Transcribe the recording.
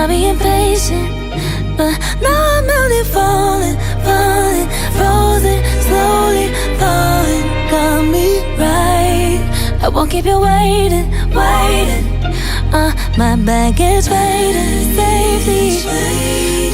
I'll be impatient, but now I'm only falling, falling, frozen, slowly falling. Got me right, I won't keep you waiting, waiting. My bag is waiting, safety.